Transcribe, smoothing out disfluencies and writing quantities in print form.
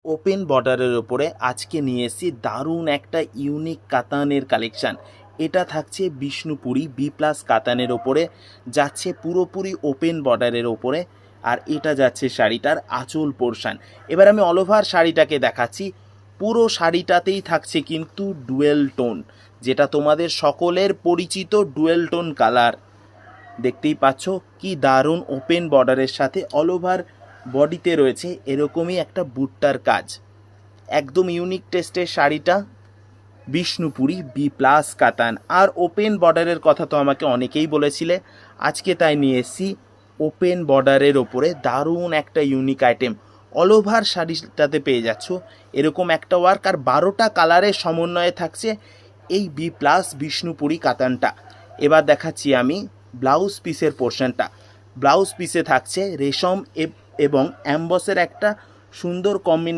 Open বর্ডারের ওপরে আজকে নিয়ে এসেছি দারুণ একটা ইউনিক কাতানের কালেকশান। এটা থাকছে বিষ্ণুপুরি বি প্লাস কাতানের ওপরে, যাচ্ছে পুরোপুরি ওপেন বর্ডারের ওপরে। আর এটা যাচ্ছে শাড়িটার আঁচল পোর্শান। এবার আমি অল ওভার শাড়িটাকে দেখাচ্ছি। পুরো শাড়িটাতেই থাকছে কিন্তু ডুয়েল টোন, যেটা তোমাদের সকলের পরিচিত ডুয়েল টোন কালার। দেখতেই পাচ্ছ কি দারুণ ওপেন বর্ডারের সাথে অল ওভার বডিতে রয়েছে এরকমই একটা বুট্টার কাজ। একদম ইউনিক টেস্টের শাড়িটা, বিষ্ণুপুরি বি প্লাস কাতান। আর ওপেন বর্ডারের কথা তো আমাকে অনেকেই বলেছিলে, আজকে তাই নিয়ে এসেছি ওপেন বর্ডারের ওপরে দারুণ একটা ইউনিক আইটেম। অল ওভার শাড়িটাতে পেয়ে যাচ্ছ এরকম একটা ওয়ার্ক, আর 12টা কালারের সমন্বয়ে থাকছে এই বি প্লাস বিষ্ণুপুরি কাতানটা। এবার দেখাচ্ছি আমি ব্লাউজ পিসের পোর্শনটা। ব্লাউজ পিসে থাকছে রেশম এবং অ্যাম্বসের একটা সুন্দর কম্বিনেশন।